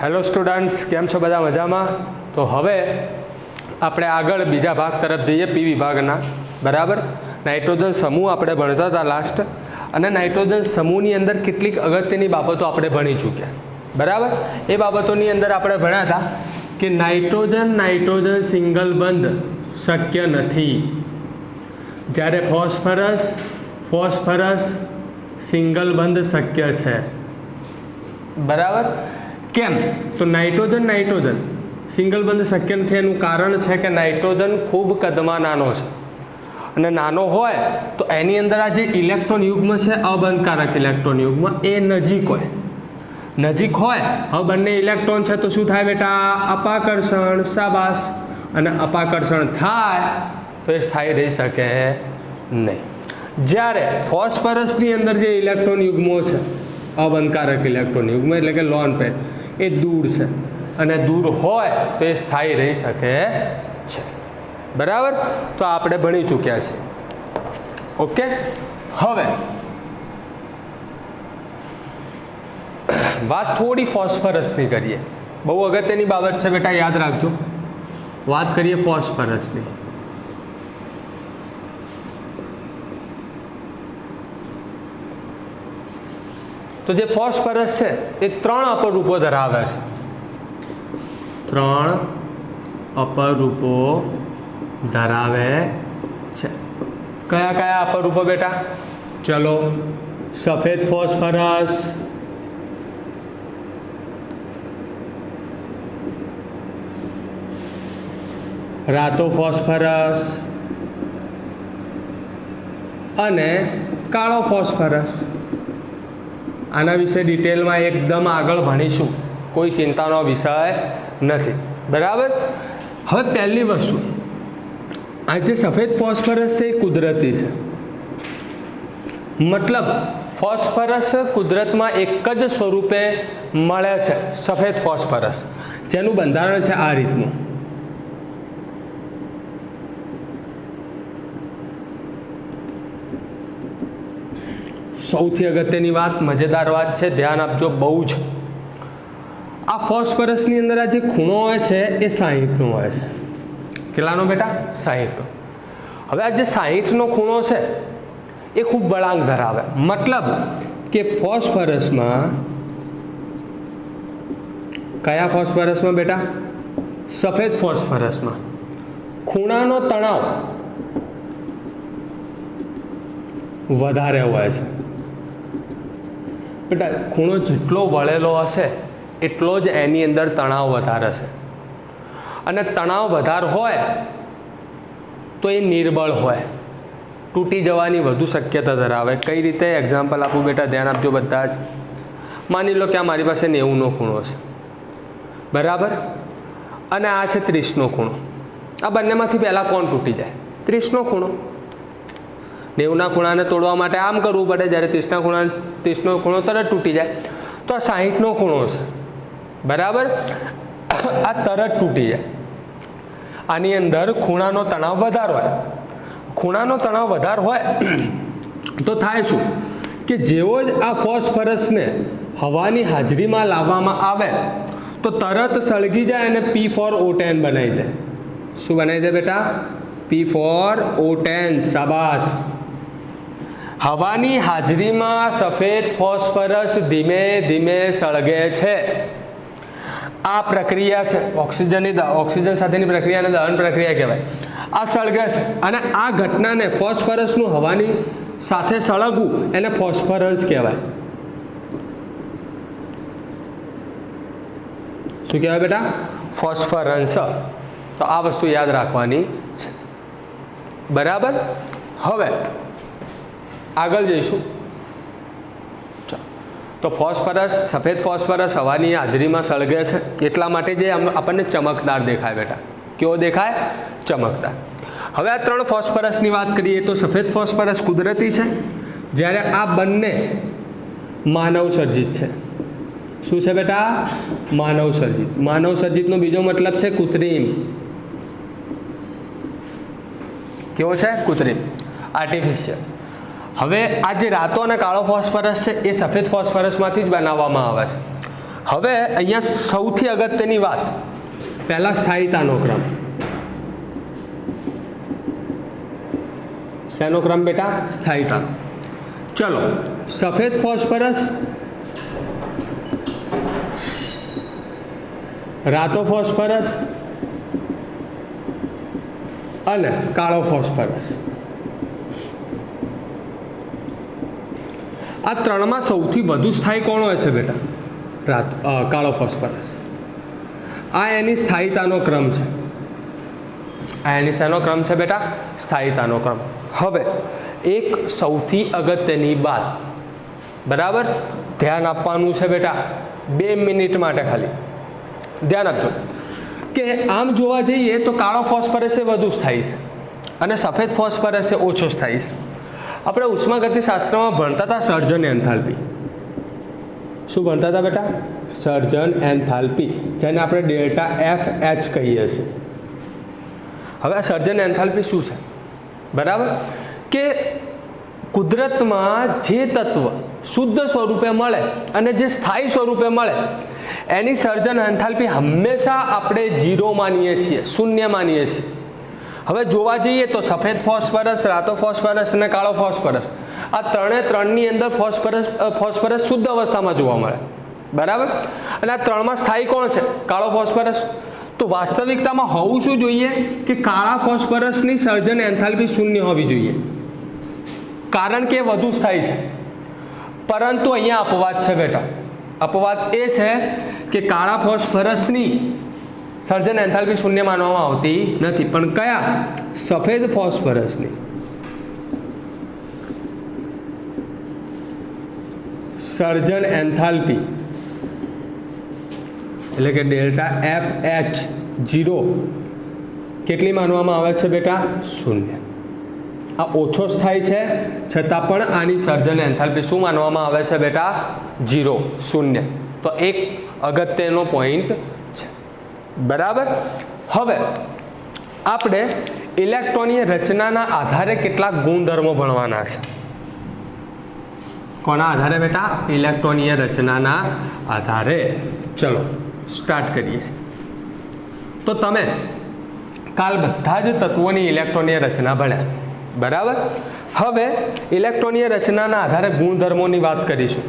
Hello students, કેમ છો બધા? મજામાં? તો હવે આપણે આગળ બીજા ભાગ તરફ જઈએ, પી વિભાગના. બરાબર. નાઇટ્રોજન સમૂહ આપણે ભણતા હતા લાસ્ટ, અને નાઇટ્રોજન સમૂહની અંદર કેટલીક અગત્યની બાબતો આપણે ભણી ચૂક્યા. બરાબર. એ બાબતોની અંદર આપણે ભણ્યા હતા કે નાઇટ્રોજન સિંગલ બંધ શક્ય નથી, જ્યારે ફોસ્ફરસ સિંગલ બંધ શક્ય છે. બરાબર. કેમ? તો નાઇટ્રોજન સિંગલ બંધ શક્ય નથી. એનું કારણ છે કે નાઇટ્રોજન ખૂબ કદમાં નાનો છે, અને નાનો હોય તો એની અંદર આ જે ઇલેક્ટ્રોન યુગ્મ છે, અબંધકારક ઇલેક્ટ્રોન યુગ્મ, એ નજીક હોય. હવે બંને ઇલેક્ટ્રોન છે તો શું થાય બેટા? અપાકર્ષણ. શાબાશ. અને અપાકર્ષણ થાય તો એ સ્થાયી રહી શકે નહીં. જ્યારે ફોસ્ફરસની અંદર જે ઇલેક્ટ્રોન યુગ્મો છે, અબંધકારક ઇલેક્ટ્રોન યુગ્મ એટલે કે લોન પેર, એ દૂર છે, અને દૂર હોય તો એ સ્થાયી રહી શકે છે. બરાબર. તો આપણે ભણી ચૂક્યા છીએ. ઓકે. હવે વાત થોડી ફોસ્ફરસની કરીએ. બહુ અગત્યની બાબત છે બેટા, યાદ રાખજો. વાત કરીએ ફોસ્ફરસની. તો જે ફોસ્ફરસ છે એ 3 અપરૂપો ધરાવે છે. 3 અપરૂપો ધરાવે છે. કયા કયા અપરૂપો બેટા? ચલો, સફેદ ફોસ્ફરસ, રાતો ફોસ્ફરસ અને કાળો ફોસ્ફરસ. આના વિશે ડિટેલમાં એકદમ આગળ ભણીશું, કોઈ ચિંતાનો વિષય નથી. બરાબર. હવે પહેલી વસ્તુ, આ જે સફેદ ફોસ્ફરસ છે એ કુદરતી છે. મતલબ ફોસ્ફરસ કુદરતમાં એક જ સ્વરૂપે મળે છે, સફેદ ફોસ્ફરસ, જેનું બંધારણ છે આ રીતનું. સૌથી અગત્યની વાત, મજેદાર વાત છે, ધ્યાન આપજો બહુ જ. આ ફોસ્ફરસની અંદર આ જે ખૂણો હોય છે એ 60નો હોય છે. કેટલાનો બેટા? 60નો. હવે આ જે 60નો ખૂણો છે એ ખૂબ વળાંક ધરાવે. મતલબ કે ફોસ્ફરસમાં, કયા ફોસ્ફરસમાં બેટા? સફેદ ફોસ્ફરસમાં ખૂણાનો તણાવ વધારે હોય છે. બેટા ખૂણો જેટલો વળેલો હશે એટલો જ એની અંદર તણાવ વધારે છે, અને તણાવ વધારે હોય તો એ નિર્બળ હોય, તૂટી જવાની વધુ શક્યતા ધરાવે. કઈ રીતે? એક્ઝામ્પલ આપું બેટા, ધ્યાન આપજો બધા જ. માની લો કે આ મારી પાસે 90નો ખૂણો છે. બરાબર. અને આ છે 30નો ખૂણો. આ બંનેમાંથી પહેલાં કોણ તૂટી જાય? 30નો ખૂણો. 90ના ખૂણાને તોડવા માટે આમ કરવું પડે, જ્યારે 30નો ખૂણો તરત તૂટી જાય. તો આ 60નો ખૂણો છે. બરાબર. આ તરત તૂટી જાય. આની અંદર ખૂણાનો તણાવ વધારે હોય. ખૂણાનો તણાવ વધારે હોય તો થાય શું કે જેવો જ આ ફોસ્ફરસને હવાની હાજરીમાં લાવવામાં આવે તો તરત સળગી જાય અને P4O10 બનાવી દે. શું બનાવી દે બેટા? P4O10. શાબાશ. હવાની હાજરીમાં સફેદ ફોસ્ફરસ ધીમે ધીમે સળગે છે. આ પ્રક્રિયા છે ઓક્સિજન સાથેની પ્રક્રિયાને દહન પ્રક્રિયા કહેવાય. આ સળગે છે, અને આ ઘટનાને, ફોસ્ફરસનું હવાની સાથે સળગવું, એને ફોસ્ફરન્સ કહેવાય. શું કહેવાય બેટા? ફોસ્ફરન્સ. તો આ વસ્તુ યાદ રાખવાની છે. બરાબર. હવે આગળ જઈશું. તો ફોસ્ફરસ, સફેદ ફોસ્ફરસ હવાની હાજરીમાં સળગે છે એટલા માટે જે આપણને ચમકદાર દેખાય બેટા. કેવો દેખાય? ચમકદાર. હવે આ 3 ફોસ્ફરસની વાત કરીએ તો સફેદ ફોસ્ફરસ કુદરતી છે, જ્યારે આ બંને માનવ સર્જિત છે. શું છે બેટા? માનવ સર્જિત. માનવ સર્જિતનો બીજો મતલબ છે કૃત્રિમ. કેવો છે? કૃત્રિમ, આર્ટિફિશિયલ. હવે આ જે રાતો અને કાળો ફોસ્ફરસ છે એ સફેદ ફોસ્ફરસમાંથી જ બનાવવામાં આવે છે. હવે અહીંયા સૌથી અગત્યની વાત, પહેલા સ્થાયીતાનો ક્રમ. શેનો ક્રમ બેટા? સ્થાયીતા. ચલો, સફેદ ફોસ્ફરસ, રાતો ફોસ્ફરસ અને કાળો ફોસ્ફરસ. આ ત્રણમાં સૌથી વધુ સ્થાયી કોણ હોય છે બેટા? કાળો ફોસ્ફરસ. આ એની સ્થાયીતાનો ક્રમ છે. આ એની શેનો ક્રમ છે બેટા? સ્થાયીતાનો ક્રમ. હવે એક સૌથી અગત્યની વાત, બરાબર, ધ્યાન આપવાનું છે બેટા, 2 મિનિટ માટે ખાલી ધ્યાન આપજો કે આમ જોવા જઈએ તો કાળો ફોસ્ફરસ એ વધુ સ્થાયી છે અને સફેદ ફોસ્ફરસ એ ઓછો સ્થાયી છે. આપણે ઉષ્માગતિશાસ્ત્રમાં ભણતા હતા સર્જન એન્થાલ્પી. શું ભણતા હતા બેટા? સર્જન એન્થાલ્પી, જેને આપણે ડેલ્ટા એફ એચ કહીએ છીએ. હવે આ સર્જન એન્થાલ્પી શું છે? બરાબર, કે કુદરતમાં જે તત્વ શુદ્ધ સ્વરૂપે મળે અને જે સ્થાયી સ્વરૂપે મળે એની સર્જન એન્થાલ્પી હંમેશા આપણે 0 માનીએ છીએ, 0 માનીએ છીએ. હવે જોવા જઈએ તો સફેદ ફોસ્ફરસ, રાતો ફોસ્ફરસ અને કાળો ફોસ્ફરસ, આ ત્રણની અંદર ફોસ્ફરસ શુદ્ધ અવસ્થામાં જોવા મળે, બરાબર. અને આ ત્રણમાં સ્થાયી કોણ છે? કાળો ફોસ્ફરસ. તો વાસ્તવિકતામાં હોવું શું જોઈએ કે કાળા ફોસ્ફરસની સર્જન એન્થાલ્પી 0 હોવી જોઈએ, કારણ કે વધુ સ્થાયી છે. પરંતુ અહીંયા અપવાદ છે બેટા. અપવાદ એ છે કે કાળા ફોસ્ફરસની સર્જન એન્થાલ્પી 0 માનવામાં આવતી નથી. પણ કયા? સફેદ ફોસ્ફરસની સર્જન એન્થાલ્પી એટલે કે ડેલ્ટા એફ એચ 0 કેટલી માનવામાં આવે છે બેટા? 0. આ ઓછો સ્થાયી છે છતાં પણ આની સર્જન એન્થાલ્પી શું માનવામાં આવે છે બેટા? 0, 0. તો એક અગત્યનો પોઈન્ટ છે, બરાબર. હવે આપણે ઇલેક્ટ્રોનની રચનાના આધારે કેટલાક ગુણધર્મો ભણવાના છે. કોના આધારે બેટા? ઇલેક્ટ્રોનીય રચનાના આધારે. ચલો સ્ટાર્ટ કરીએ. તો તમે કાલ બધા જ તત્વોની ઇલેક્ટ્રોનીય રચના ભણ્યા, બરાબર. હવે ઇલેક્ટ્રોનીય રચનાના આધારે ગુણધર્મોની વાત કરીશું.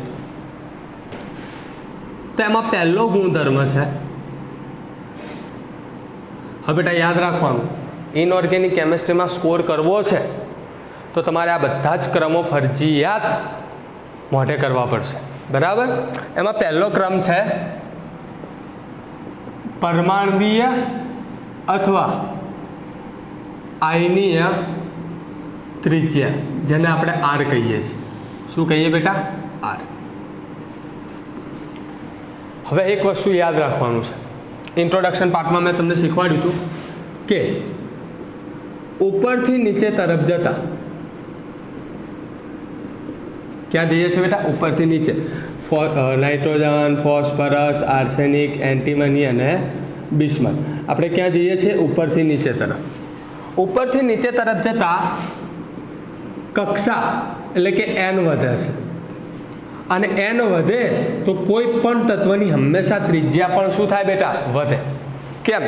તો એમાં પહેલો ગુણધર્મ છે, હવે બેટા યાદ રાખવાનું, ઇનઓર્ગેનિક કેમિસ્ટ્રીમાં સ્કોર કરવો છે તો તમારે આ બધા જ ક્રમો ફરજિયાત મોઢે કરવા પડશે, બરાબર. એમાં પહેલો ક્રમ છે પરમાણ્વીય અથવા આયનીય ત્રિજ્યા, જેને આપણે આર કહીએ છીએ. શું કહીએ બેટા? આર. હવે એક વસ્તુ યાદ રાખવાનું છે, ઇન્ટ્રોડક્શન પાર્ટમાં મેં તમને શીખવાડ્યું હતું કે ઉપરથી નીચે તરફ જતા ક્યાં જઈએ છીએ બેટા? ઉપરથી નીચે. નાઇટ્રોજન, ફોસ્ફરસ, આર્સેનિક, એન્ટીમની અને બિસ્મથ. આપણે ક્યાં જઈએ છીએ? ઉપરથી નીચે તરફ. ઉપરથી નીચે તરફ જતા કક્ષા એટલે કે n વધે છે, અને n વધે તો કોઈ પણ તત્વની હંમેશા ત્રિજ્યા પણ શું થાય બેટા? વધે. કેમ?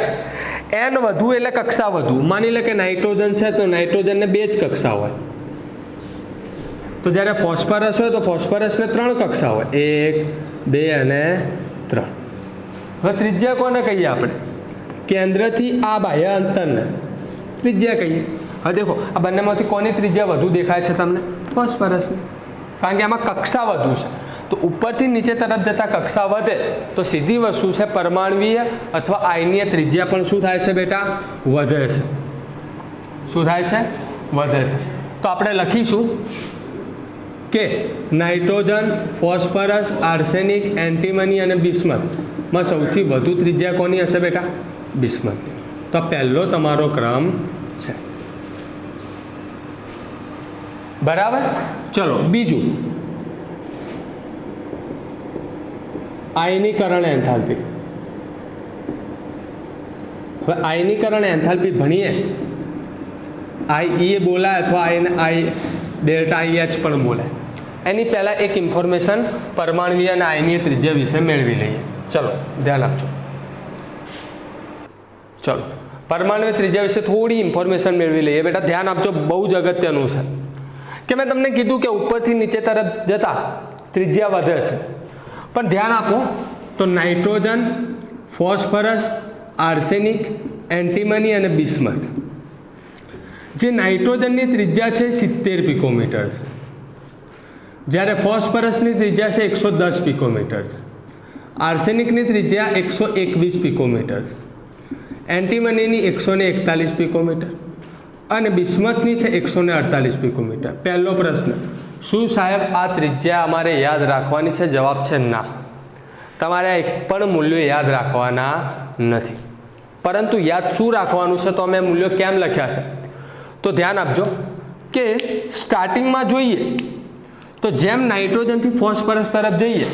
n વધુ એટલે કક્ષા વધુ. માની લે કે નાઇટ્રોજન છે તો નાઇટ્રોજનને 2 જ કક્ષા હોય, તો જ્યારે ફોસ્ફરસ હોય તો ફોસ્ફરસને 3 કક્ષા હોય, 1, 2 અને 3. હવે ત્રિજ્યા કોને કહીએ આપણે? કેન્દ્રથી આ બાહ્ય અંતરને ત્રિજ્યા કહીએ. હવે દેખો આ બંનેમાંથી કોની ત્રિજ્યા વધુ દેખાય છે તમને? ફોસ્ફરસની, કારણ કે આમાં કક્ષા વધુ છે. તો ઉપરથી નીચે તરફ જતાં કક્ષા વધે તો સીધી વસ્તુ છે પરમાણ્વીય અથવા આયનીય ત્રિજ્યા પણ શું થાય છે બેટા? વધે છે. શું થાય છે? વધે છે. તો આપણે લખીશું કે નાઇટ્રોજન, ફોસ્ફરસ, આર્સેનિક, એન્ટીમની અને બિસ્મથમાં સૌથી વધુ ત્રિજ્યા કોની હશે બેટા? બિસ્મથ. તો પહેલો તમારો ક્રમ છે, બરાબર. ચલો બીજું, આયનીકરણ એન્થાલ્પી. હવે આયનીકરણ એન્થાલ્પી ભણીએ, આઈ બોલાય અથવા આઈ ડેલ્ટા IH પણ બોલાય. એની પહેલાં એક ઇન્ફોર્મેશન પરમાણ્વીય અને આયનીય ત્રિજ્યા વિશે મેળવી લઈએ. ચલો ધ્યાન આપજો. ચલો પરમાણુ ત્રિજ્યા વિશે થોડી ઇન્ફોર્મેશન મેળવી લઈએ. બેટા ધ્યાન આપજો, બહુ જ અગત્યનું છે કે મેં તમને કીધું કે ઉપરથી નીચે તરફ જતા ત્રિજ્યા વધે છે, પણ ધ્યાન આપો તો નાઇટ્રોજન, ફોસ્ફરસ, આર્સેનિક, એન્ટીમની અને બિસ્મથ. જે નાઇટ્રોજનની ત્રિજ્યા છે 70 પિકોમીટર છે, જ્યારે ફોસ્ફરસની ત્રિજ્યા છે 110 પિકોમીટર છે, આર્સેનિકની ત્રિજ્યા 121 પિકોમીટર છે, એન્ટીમનીની 141 પિકોમીટર અને બિસ્મથની છે 148 પિકોમીટર. પહેલો પ્રશ્ન, શું સાહેબ આ ત્રિજ્યા અમારે યાદ રાખવાની છે? જવાબ છે ના, તમારે એક પણ મૂલ્યો યાદ રાખવાના નથી. પરંતુ યાદ શું રાખવાનું છે? તો અમે મૂલ્યો કેમ લખ્યા છે તો ધ્યાન આપજો કે સ્ટાર્ટિંગમાં જોઈએ તો જેમ નાઇટ્રોજનથી ફોસ્ફરસ તરફ જઈએ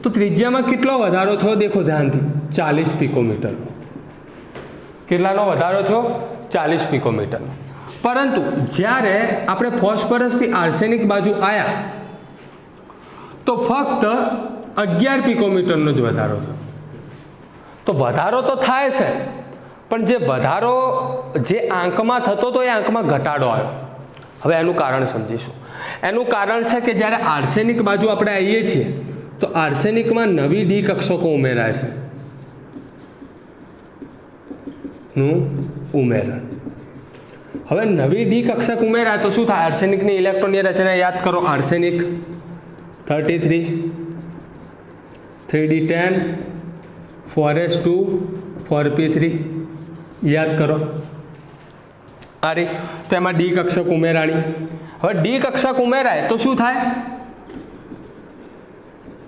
તો ત્રિજ્યામાં કેટલો વધારો થયો? દેખો ધ્યાનથી, 40 પિકોમીટરનો. કેટલાનો વધારો થયો? 40 પિકોમીટરનો. પરંતુ જ્યારે આપણે ફોસ્ફરસથી આર્સેનિક બાજુ આવ્યા તો ફક્ત 11 પિકોમીટરનો જ વધારો થયો. તો વધારો તો થાય છે, પણ જે વધારો જે આંકમાં થતો તો એ આંકમાં ઘટાડો આવ્યો. હવે એનું કારણ સમજીશું. એનું કારણ છે કે જ્યારે આર્સેનિક બાજુ આપણે આવીએ છીએ તો આર્સેનિકમાં નવી ડી કક્ષકો ઉમેરાય છે નું ઉમેરણ. હવે નવી ડી કક્ષક ઉમેરાય તો શું થાય? આર્સેનિકની ઇલેક્ટ્રોનની રચના યાદ કરો. આર્સેનિક 33, 3d10, 4s2, 4p3 યાદ કરો. અરે તો એમાં ડી કક્ષક ઉમેરાણી. હવે ડી કક્ષક ઉમેરાય તો શું થાય?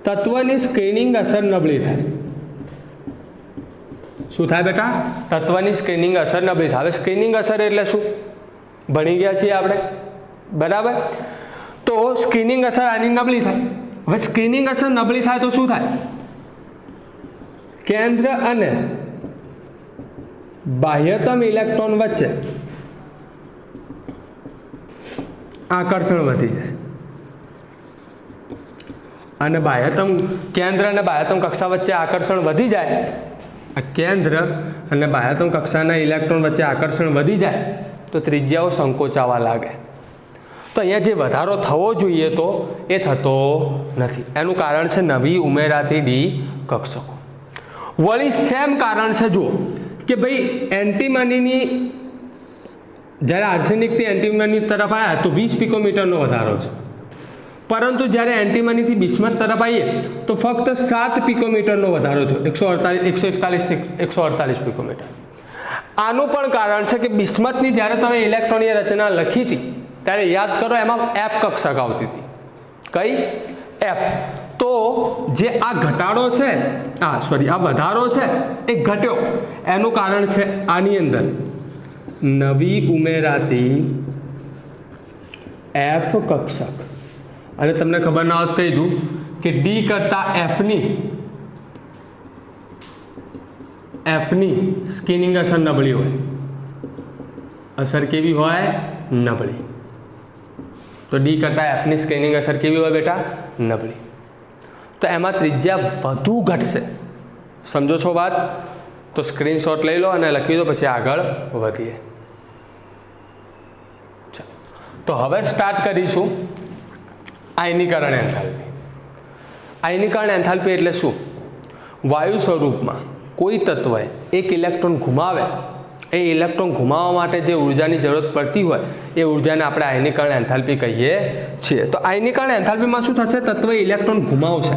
તત્વની સ્ક્રીનિંગ અસર નબળી થાય. શું થાય બેટા? તત્વની સ્ક્રીનિંગ અસર નબળી થાય. હવે સ્ક્રીનિંગ અસર એટલે શું? ભણી ગયા છીએ આપણે, બરાબર? તો સ્ક્રીનિંગ અસર આની નબળી થાય. હવે સ્ક્રીનિંગ અસર નબળી થાય તો શું થાય? કેન્દ્ર અને બાહ્યતમ ઇલેક્ટ્રોન વચ્ચે આકર્ષણ વધી જાય અને બાહ્યતમ કેન્દ્ર અને બાહ્યતમ કક્ષા વચ્ચે આકર્ષણ વધી જાય. કેન્દ્ર અને બાહ્યતમ કક્ષાના ઇલેક્ટ્રોન વચ્ચે આકર્ષણ વધી જાય તો ત્રિજ્યાઓ સંકોચાવા લાગે. તો અહીંયા જે વધારો થવો જોઈએ તો એ થતો નથી. એનું કારણ છે નવી ઉમેરાતી ડી કક્ષકો. વળી સેમ કારણ છે જુઓ કે ભાઈ એન્ટીમનીની જ્યારે આર્સેનિકથી એન્ટીમની તરફ આવ્યા તો 20 પિકોમીટરનો વધારો છે, પરંતુ જ્યારે એન્ટીમનીથી બિસ્મથ તરફ આવીએ તો ફક્ત 7 પિકોમીટરનો વધારો થયો, 141 થી 148 પિકોમીટર. આનું પણ કારણ છે કે બિસ્મથની જ્યારે તમે ઇલેક્ટ્રોનની રચના લખી હતી ત્યારે યાદ કરો એમાં એફ કક્ષક આવતી હતી. કઈ? એફ. તો જે આ ઘટાડો છે, આ વધારો છે એ ઘટ્યો. એનું કારણ છે આની અંદર નવી ઉમેરાતી એફ કક્ષક. અને તમને ખબર ના હોત કહી દઉં કે ડી કરતા એફની સ્કેનિંગ અસર નબળી હોય. અસર કેવી હોય? નબળી. તો ડી કરતા એફની સ્કેનિંગ અસર કેવી હોય બેટા? નબળી. તો એમાં ત્રિજ્યા વધુ ઘટશે. સમજો છો વાત? તો સ્ક્રીનશોટ લઈ લો અને લખી દો, પછી આગળ વધીએ. તો હવે સ્ટાર્ટ કરીશું આયનીકરણ એન્થાલ્પી. આયનીકરણ એન્થાલ્પી એટલે શું? વાયુ સ્વરૂપમાં કોઈ તત્વએ એક ઇલેક્ટ્રોન ઘુમાવે, એ ઇલેક્ટ્રોન ઘુમાવવા માટે જે ઉર્જાની જરૂરત પડતી હોય એ ઉર્જાને આપણે આયનીકરણ એન્થાલ્પી કહીએ છીએ. તો આયનીકરણ એન્થાલ્પીમાં શું થશે? તત્વએ ઇલેક્ટ્રોન ઘુમાવશે.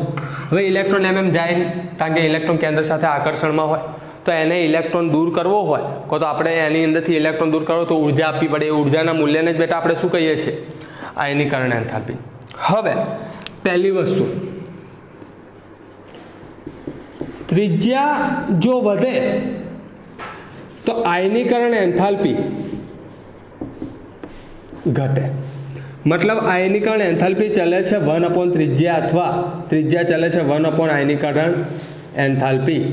હવે ઇલેક્ટ્રોન એમ જાય, કારણ કે ઇલેક્ટ્રોન કેન્દ્ર સાથે આકર્ષણમાં હોય, તો એને ઇલેક્ટ્રોન દૂર કરવો હોય તો આપણે એની અંદરથી ઇલેક્ટ્રોન દૂર કરવો તો ઉર્જા આપવી પડે. એ ઉર્જાના મૂલ્યને જ બેટા આપણે શું કહીએ છીએ? આયનીકરણ એન્થાલ્પી. હવે પહેલી વસ્તુ, ત્રિજ્યા જો વધે તો આયનીકરણ એન્થાલ્પી ઘટે. મતલબ આયનીકરણ એન્થાલ્પી ચલે છે 1 ત્રિજ્યા, અથવા ત્રિજ્યા ચલે છે 1 આયનીકરણ એન્થાલ્પી.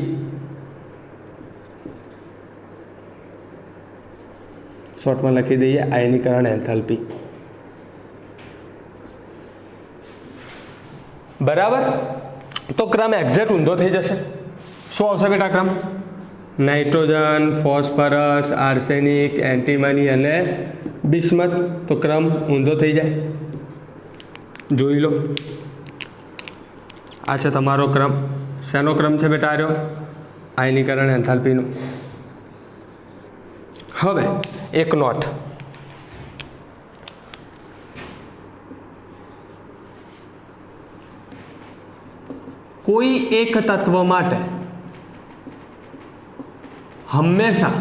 શોર્ટમાં લખી દઈએ આયનીકરણ એન્થાલ્પી. બરાબર? તો ક્રમ એક્ઝેક્ટ ઊંધો થઈ જશે. શું આવશે બેટા ક્રમ? નાઇટ્રોજન, ફોસ્ફરસ, આર્સેનિક, એન્ટીમની અને બિસ્મથ. તો ક્રમ ઊંધો થઈ જાય. જોઈ લો, આ છે તમારો ક્રમ. શેનો ક્રમ છે બેટા? આર્યો આયનીકરણ એન્થાલ્પીનો. હવે એક નોટ, કોઈ એક તત્વ માટે હંમેશા,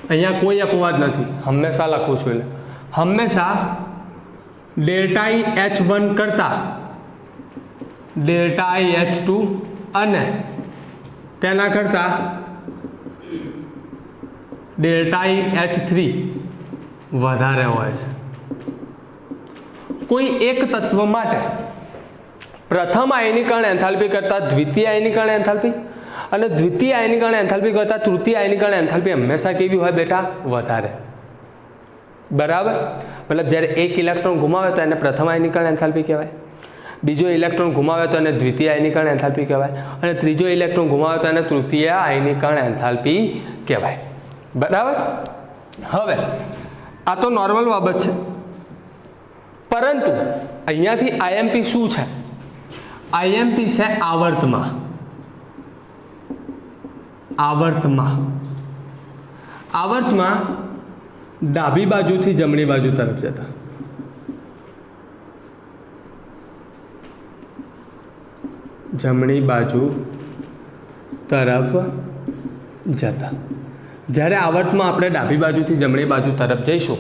અહીંયા કોઈ અપવાદ નથી, હંમેશા લખું છું, એટલે હંમેશા ડેલ્ટા ઈ H1 કરતાં ડેલ્ટા ઈ H2 અને તેના કરતાં ડેલ્ટા ઈ H3 વધારે હોય છે. કોઈ એક તત્વ માટે પ્રથમ આયનીકરણ એન્થાલ્પી કરતાં દ્વિતીય આયનીકરણ એન્થાલ્પી અને દ્વિતીય આયનીકરણ એન્થાલ્પી કરતાં તૃતીય આયનીકરણ એન્થાલ્પી હંમેશા કેવી હોય બેટા? વધારે. બરાબર. મતલબ જ્યારે એક ઇલેક્ટ્રોન ગુમાવે તો એને પ્રથમ આયનીકરણ એન્થાલ્પી કહેવાય, બીજો ઇલેક્ટ્રોન ગુમાવે તો એને દ્વિતીય આયનીકરણ એન્થાલ્પી કહેવાય, અને ત્રીજો ઇલેક્ટ્રોન ગુમાવે તો એને તૃતીય આયનીકરણ એન્થાલ્પી કહેવાય. બરાબર. હવે આ તો નોર્મલ બાબત છે, પરંતુ અહીંયાથી આઈએમપી શું છે? આઈએમપી છે આવર્તમાં. આવર્તમાં ડાબી બાજુથી જમણી બાજુ તરફ જતા. જમણી બાજુ તરફ જતા. જ્યારે આવર્તમાં આપણે ડાબી બાજુથી જમણી બાજુ તરફ જઈશું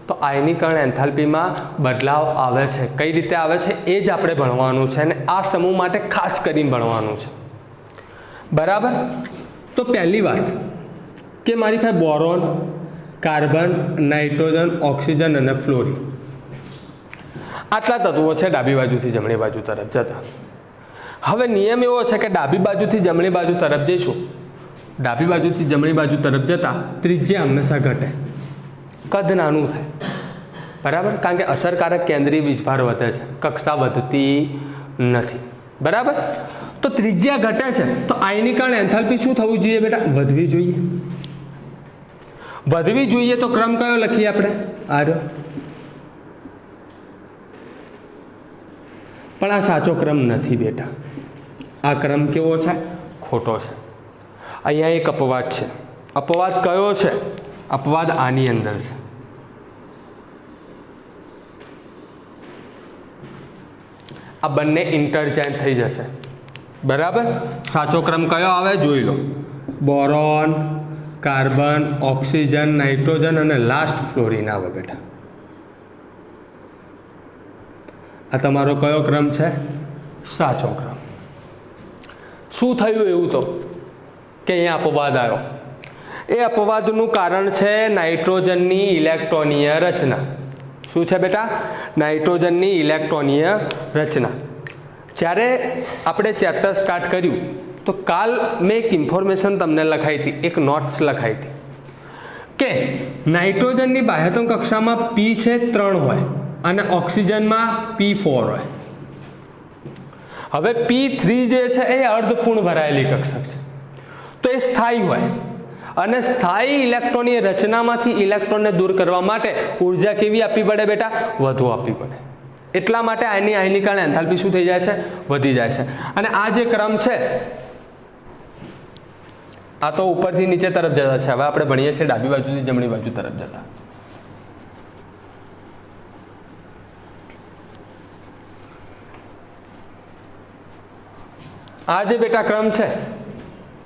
તો આયનીકરણ એન્થાલ્પીમાં બદલાવ આવે છે. કઈ રીતે આવે છે એ જ આપણે ભણવાનું છે, અને આ સમૂહ માટે ખાસ કરીને ભણવાનું છે. બરાબર. તો પહેલી વાત કે મારી પાસે બોરોન, કાર્બન, નાઇટ્રોજન, ઓક્સિજન અને ફ્લોરિન આટલા તત્વો છે ડાબી બાજુથી જમણી બાજુ તરફ જતા. હવે નિયમ એવો છે કે ડાબી બાજુથી જમણી બાજુ તરફ જઈશું, ડાબી બાજુથી જમણી બાજુ તરફ જતા ત્રિજ્યા હંમેશા ઘટે, કદ નાનું થાય. બરાબર. કારણ કે અસરકારક કેન્દ્રીય વીજભાર વધે છે, કક્ષા વધતી નથી. બરાબર. તો ત્રિજ્યા ઘટે છે તો આયનીકરણ એન્થાલ્પી શું થવું જોઈએ બેટા? વધવી જોઈએ. વધવી જોઈએ તો ક્રમ કયો લખીએ આપણે? આર્યો. પણ આ સાચો ક્રમ નથી બેટા. આ ક્રમ કેવો છે? ખોટો છે. અહીંયા એક અપવાદ છે. અપવાદ કયો છે? અપવાદ આની અંદર છે. આ બંને ઇન્ટરચેન્જ થઈ જશે. બરાબર. સાચો ક્રમ કયો આવે જોઈ લો. બોરોન, કાર્બન, ઓક્સિજન, નાઇટ્રોજન અને લાસ્ટ ફ્લોરિન આવે બેટા. આ તમારો કયો ક્રમ છે? સાચો ક્રમ. શું થયું એવું તો કે અહીંયા અપવાદ આવ્યો. એ અપવાદનું કારણ છે નાઇટ્રોજનની ઇલેક્ટ્રોનીય રચના. શું છે બેટા? નાઇટ્રોજનની ઇલેક્ટ્રોનીય રચના. જ્યારે આપણે ચેપ્ટર સ્ટાર્ટ કર્યું તો કાલ મેં એક ઇન્ફોર્મેશન તમને લખાઈ હતી, એક નોટ્સ લખાઈ હતી કે નાઇટ્રોજનની બાહ્યતમ કક્ષામાં P છે 3 હોય અને ઓક્સિજનમાં P4 હોય. હવે P3 જે છે એ અર્ધપૂર્ણ ભરાયેલી કક્ષક છે, તો એ સ્થાયી હોય અને સ્થાયી ઇલેક્ટ્રોનની રચનામાંથી ઇલેક્ટ્રોનને દૂર કરવા માટે ઉર્જા કેવી આપવી પડે બેટા? વધુ આપવી પડે. એટલા માટે આની આયનીકરણ એન્થાલ્પી શું થઈ જાય છે? વધી જાય છે. અને આ જે ક્રમ છે આ તો ઉપરથી નીચે તરફ જતા છે. હવે આપણે ભણીએ છીએ ડાબી બાજુથી જમણી બાજુ તરફ જતા. આ જે બેટા ક્રમ છે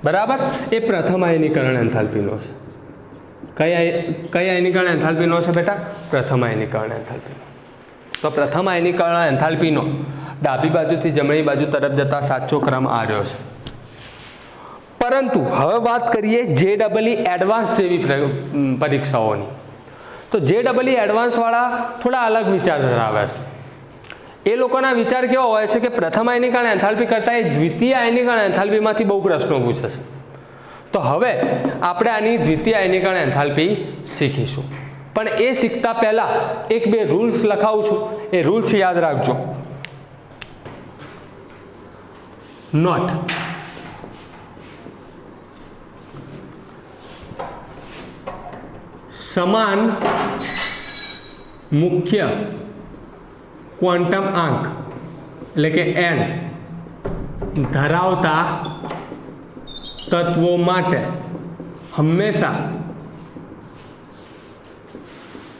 બરાબર, એ પ્રથમ આયનીકરણ એન્થાલ્પીનો છે. કઈ આયનીકરણ એન્થાલ્પીનો છે બેટા? પ્રથમ આયનીકરણ એન્થાલ્પીનો. તો પ્રથમ આયનીકરણ એન્થાલ્પીનો ડાબી બાજુથી જમણી બાજુ તરફ જતા સાચો ક્રમ આ રહ્યો છે. પરંતુ હવે વાત કરીએ JEE એડવાન્સ જેવી પરીક્ષાઓની. તો JEE એડવાન્સ વાળા થોડા અલગ વિચાર ધરાવે છે. એ લોકોના વિચાર કેવો હોય છે કે પ્રથમ આયનીકરણ એન્થાલ્પી કરતાં એ દ્વિતીય આયનીકરણ એન્થાલ્પીમાંથી બહુ પ્રશ્નો પૂછે છે. તો હવે આપણે આની દ્વિતીય આયનીકરણ એન્થાલ્પી શીખીશું. પણ એ શીખતા પહેલા એક બે રૂલ્સ લખાવું છું, એ રૂલ્સ યાદ રાખજો. નોટ સમાન મુખ્ય ક્વોન્ટમ આંક એટલે કે n ધરાવતા તત્વો માટે હંમેશા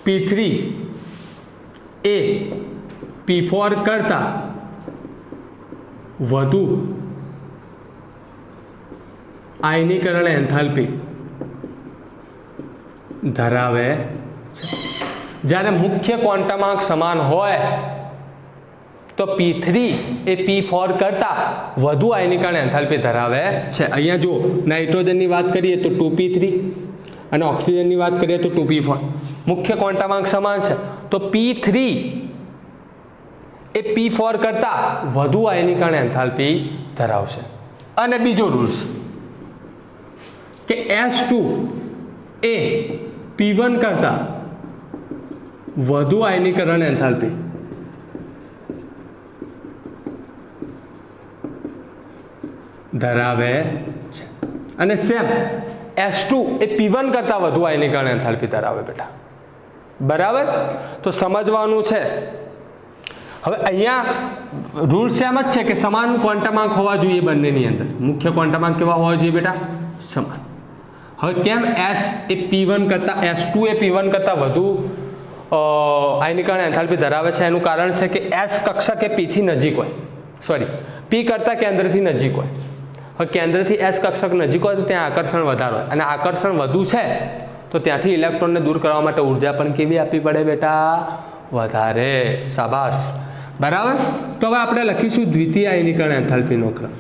P3 એ P4 કરતા વધુ આયનીકરણ એન્થાલ્પી ધરાવે છે. જ્યારે મુખ્ય ક્વોન્ટમાંક સમાન હોય તો P3 એ P4 કરતા વધુ આયનીકરણ એન્થાલ્પી ધરાવે છે. અહીંયા જો નાઇટ્રોજનની વાત કરીએ તો 2p3 અને ઓક્સિજનની વાત કરીએ તો 2p4. મુખ્ય ક્વોન્ટમાંક સમાન છે તો P3 એ P4 કરતા વધુ આયનીકરણ એન્થાલ્પી ધરાવશે. અને બીજો રૂલ્સ કે S2 એ P1 કરતા વધુ આયનીકરણ એન્થાલ્પી ધરાવે છે. અને સેમ S2 એ P1 કરતા વધુ આયનીકરણ એન્થાલ્પી ધરાવે બેટા. બરાબર? તો સમજવાનું છે. હવે અહીંયા રૂલ સેમ જ છે કે સમાન ક્વોન્ટમાંક હોવા જોઈએ બંનેની અંદર. મુખ્ય ક્વોન્ટમાંક કેવા હોવા જોઈએ બેટા? સમાન. હવે કેમ S એ P1 કરતાં S2 એ P1 કરતાં વધુ આયનીકરણ એન્થાલ્પી ધરાવે છે? એનું કારણ છે કે S કક્ષક એ P થી નજીક હોય, સોરી P કરતાં કેન્દ્રથી નજીક હોય. હવે કેન્દ્રથી S કક્ષક નજીક હોય તો ત્યાં આકર્ષણ વધારે હોય, અને આકર્ષણ વધુ છે તો ત્યાંથી ઇલેક્ટ્રોનને દૂર કરવા માટે ઉર્જા પણ કેવી આપવી પડે બેટા? વધારે. શાબાશ. બરાબર? તો હવે આપણે લખીશું દ્વિતીય આયનીકરણ એન્થાલ્પીનો ક્રમ.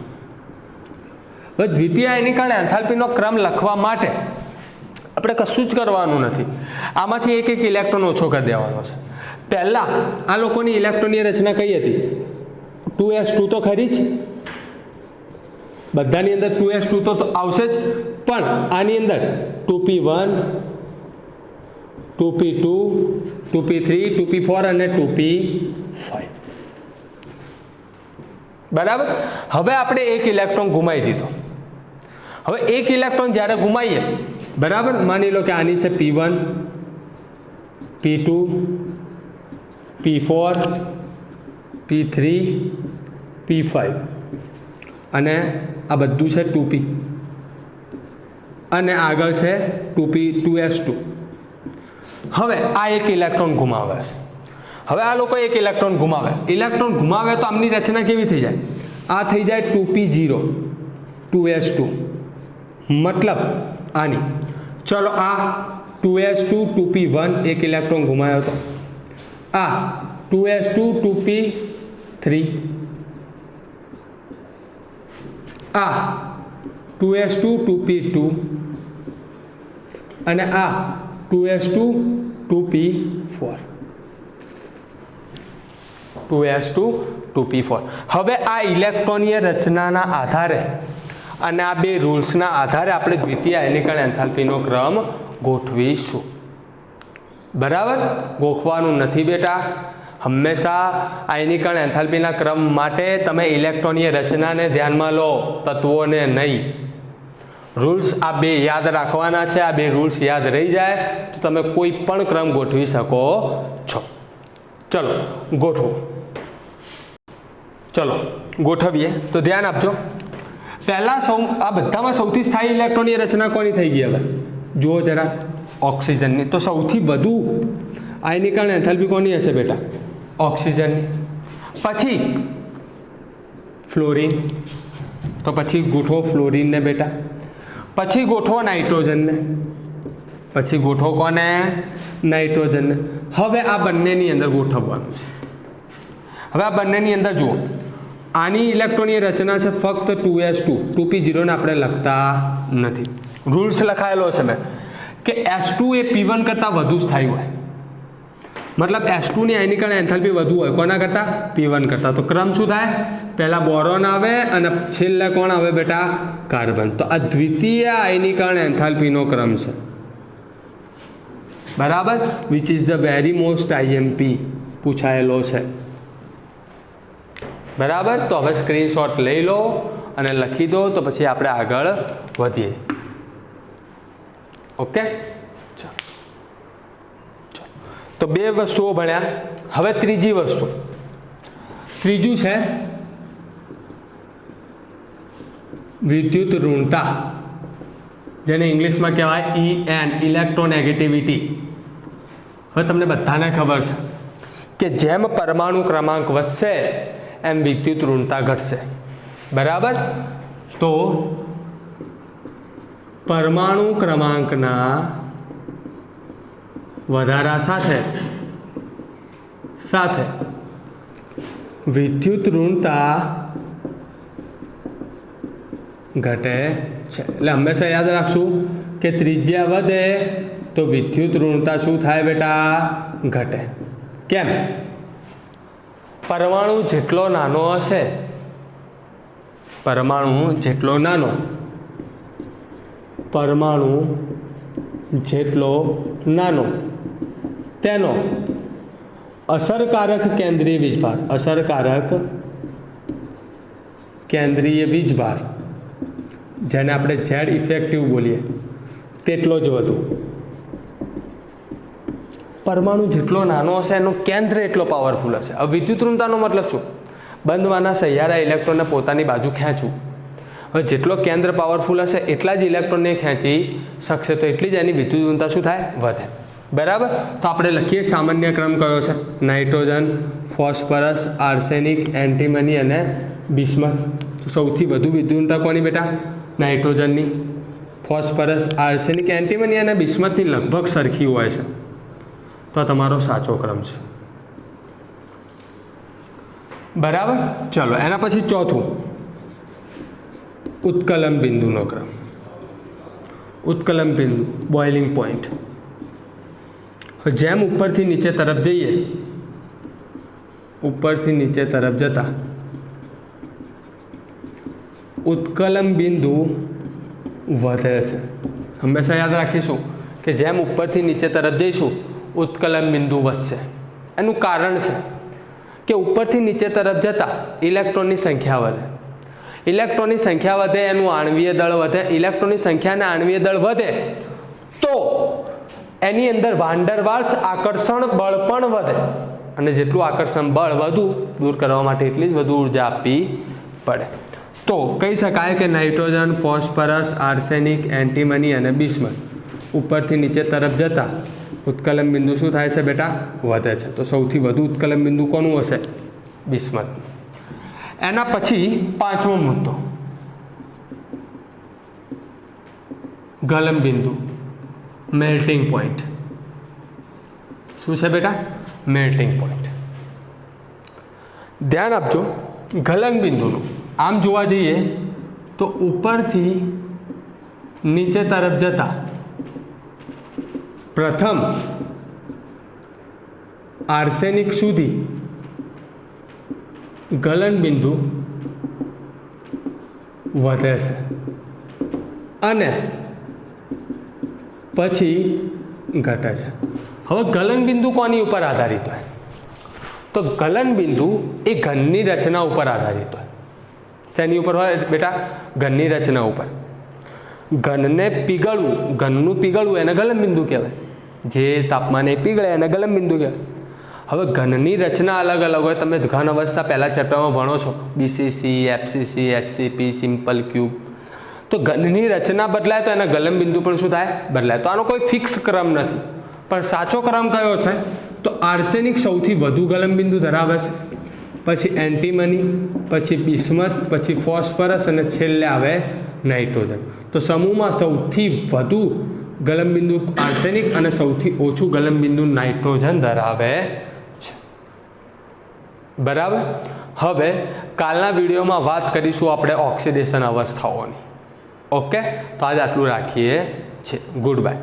હવે દ્વિતીય આયનીકરણ એન્થાલ્પીનો ક્રમ લખવા માટે આપણે કશું જ કરવાનું નથી. આમાંથી એક એક ઇલેક્ટ્રોન ઓછો કરી દેવાનો છે. પહેલાં આ લોકોની ઇલેક્ટ્રોનની રચના કઈ હતી? 2s2 તો ખરી જ, બધાની અંદર 2s2 તો આવશે જ, પણ આની અંદર 2p1 2p2 2p3 2p4 અને 2p5. બરાબર? હવે આપણે એક ઇલેક્ટ્રોન ગુમાવી દીધો. હવે એક ઇલેક્ટ્રોન જ્યારે ગુમાવીએ, બરાબર, માની લો કે આની છે P1 P2 P4 P3 P5 અને આ બધું છે 2p અને આગળ છે 2s2. હવે આ એક ઇલેક્ટ્રોન ગુમાવે છે. હવે આ લોકો એક ઇલેક્ટ્રોન ગુમાવે તો આમની રચના કેવી થઈ જાય? આ થઈ જાય 2p0 2s2, મતલબ આની. ચલો આ 2s2 2p1 એક ઇલેક્ટ્રોન ગુમાવ્યો હતો, આ 2s2 2p3, આ 2s2 2p2 અને આ 2s2 2p4 2s2 2p4. હવે આ ઇલેક્ટ્રોનીય રચનાના આધારે અને આ બે રૂલ્સના આધારે આપણે દ્વિતીય આયનીકરણ એન્થાલ્પીનો ક્રમ ગોઠવીશું. બરાબર? ગોખવાનું નથી બેટા. હંમેશા આયનીકરણ એન્થાલ્પીના ક્રમ માટે તમે ઇલેક્ટ્રોનીય રચનાને ધ્યાનમાં લો, તત્વોને નહીં. રૂલ્સ આ બે યાદ રાખવાના છે. આ બે રૂલ્સ યાદ રહી જાય તો તમે કોઈ પણ ક્રમ ગોઠવી શકો છો. ચલો ગોઠવો. ચલો ગોઠવીએ. તો ધ્યાન આપજો. પહેલાં આ બધામાં સૌથી સ્થાયી ઇલેક્ટ્રોનની રચના કોની થઈ ગઈ? હવે જુઓ જરા, ઓક્સિજનની. તો સૌથી વધુ આયનીકરણ એન્થાલ્પી કોની હશે બેટા? ઓક્સિજનની. પછી ફ્લોરિન, તો પછી ગોઠવો ફ્લોરિનને બેટા. પછી ગોઠવો નાઇટ્રોજનને. પછી ગોઠવો કોને? નાઇટ્રોજનને. હવે આ બંનેની અંદર ગોઠવવાનું છે. હવે આ બંનેની અંદર જુઓ, આની ઇલેક્ટ્રોનની રચના છે ફક્ત 2s2 2p0 ને આપણે લખતા નથી. રૂલ્સ લખાયેલો છે મેં કે s2 એ p1 કરતાં વધુ સ્થાયી હોય, મતલબ S2 ની આયનીકરણ એન્થાલ્પી વધુ હોય કોના કરતાં? P1 કરતાં. તો ક્રમ શું થાય? પહેલા બોરોન આવે અને છેલ્લે કોણ આવે બેટા? કાર્બન. તો આ દ્વિતીય આયનીકરણ એન્થાલ્પીનો ક્રમ છે. બરાબર? Which is the very most IMP પૂછાયેલો છે. બરાબર? તો હવે સ્ક્રીનશોટ લઈ લો અને લખી દો, તો પછી આપણે આગળ વધીએ. ઓકે, ચાલો. તો બે વસ્તુઓ ભણ્યા. હવે ત્રીજી વસ્તુ, ત્રીજું છે વિદ્યુત ઋણતા, જેને ઇંગ્લિશમાં કહેવાય EN, ઇલેક્ટ્રોનેગેટિવિટી. હવે તમને બધાને ખબર છે કે જેમ પરમાણુ ક્રમાંક વધશે એમ વિદ્યુત ઋણતા ઘટશે. બરાબર? તો પરમાણુ ક્રમાંકના વધારા સાથે સાથે વિદ્યુત ઋણતા ઘટે છે. એટલે હંમેશા યાદ રાખશું કે ત્રિજ્યા વધે તો વિદ્યુત ઋણતા શું થાય બેટા? ઘટે. કેમ? પરમાણુ જેટલો નાનો હશે, પરમાણુ જેટલો નાનો તેનો અસરકારક કેન્દ્રીય વીજભાર, જેને આપણે ઝેડ ઇફેક્ટિવ બોલીએ, તેટલો જ વધુ. પરમાણુ જેટલો નાનો હશે એનું કેન્દ્ર એટલો પાવરફુલ હશે. હવે વિદ્યુત ઋણતાનો મતલબ શું? બંધવાના સહિયારા ઇલેક્ટ્રોનને પોતાની બાજુ ખેંચવું. હવે જેટલો કેન્દ્ર પાવરફુલ હશે એટલા જ ઇલેક્ટ્રોનને ખેંચી શકશે, તો એટલી જ એની વિદ્યુત ઋણતા શું થાય? વધે. બરાબર? તો આપણે લખીએ સામાન્ય ક્રમ કયો છે? નાઇટ્રોજન, ફોસ્ફરસ, આર્સેનિક, એન્ટીમની અને બિસ્મથ. તો સૌથી વધુ વિદ્યુત ઋણતા કોની બેટા? નાઇટ્રોજનની. ફોસ્ફરસ, આર્સેનિક, એન્ટીમની અને બિસ્મથની લગભગ સરખી હોય છે. તો તમારો સાચો ક્રમ છે. બરાબર? ચલો એના પછી ચોથું, ઉત્કલન બિંદુનો ક્રમ. ઉત્કલન બિંદુ, બોઇલિંગ પોઈન્ટ. જેમ ઉપરથી નીચે તરફ જઈએ, ઉપરથી નીચે તરફ જતા ઉત્કલન બિંદુ વધે છે. હંમેશા યાદ રાખીશું કે જેમ ઉપરથી નીચે તરફ જઈશું ઉત્કલન બિંદુ વધશે. એનું કારણ છે કે ઉપરથી નીચે તરફ જતાં ઇલેક્ટ્રોનની સંખ્યા વધે. ઇલેક્ટ્રોનની સંખ્યા વધે, એનું આણ્વીય દળ વધે. ઇલેક્ટ્રોનની સંખ્યા અને આણ્વીય દળ વધે તો એની અંદર વાન્ડરવાલ્સ આકર્ષણ બળ પણ વધે, અને જેટલું આકર્ષણ બળ વધુ દૂર કરવા માટે એટલી જ વધુ ઉર્જા આપવી પડે. તો કહી શકાય કે નાઇટ્રોજન, ફોસ્ફરસ, આર્સેનિક, એન્ટીમની અને બિસ્મથ ઉપરથી નીચે તરફ જતાં ઉત્કલન બિંદુ શું થાય છે બેટા? વધે છે. તો સૌથી વધુ ઉત્કલન બિંદુ કોનું હશે? બિસ્મથ. એના પછી પાંચમો મુદ્દો, ગલન બિંદુ, મેલ્ટિંગ પોઈન્ટ. શું છે બેટા? Melting point. ધ્યાન આપજો ગલન બિંદુનું. આમ જોવા જઈએ તો ઉપરથી નીચે તરફ જતા પ્રથમ આર્સેનિક સુધી ગલન બિંદુ વધે છે અને પછી ઘટે છે. હવે ગલન બિંદુ કોની ઉપર આધારિત હોય? તો ગલન બિંદુ એ ઘનની રચના ઉપર આધારિત હોય. શેની ઉપર હોય બેટા? ઘનની રચના ઉપર. ઘનને પીગળવું, ઘનનું પીગળવું એને ગલન બિંદુ કહેવાય. જે તાપમાને પીગળે એને ગલન બિંદુ કહેવાય. હવે ઘનની રચના અલગ અલગ હોય. તમે ઘન અવસ્થા પહેલા ચેપ્ટરમાં ભણો છો, BCC, FCC, SCP, simple cube. તો ઘનની રચના બદલાય તો એના ગલન બિંદુ પણ શું થાય? બદલાય. તો આનો કોઈ ફિક્સ ક્રમ નથી, પણ સાચો ક્રમ કયો છે? તો આર્સેનિક સૌથી વધુ ગલન બિંદુ ધરાવે છે, પછી એન્ટીમની, પછી બિસ્મથ, પછી ફોસ્ફરસ અને છેલ્લે આવે નાઇટ્રોજન. તો સમૂહમાં સૌથી વધુ ગલન બિંદુ આર્સેનિક અને સૌથી ઓછું ગલન બિંદુ નાઇટ્રોજન ધરાવે છે. બરાબર? હવે કાલના વિડીયોમાં વાત કરીશું આપણે ઓક્સિડેશન અવસ્થાઓની. ઓકે? તો આજ આટલું રાખીએ છીએ. Good bye.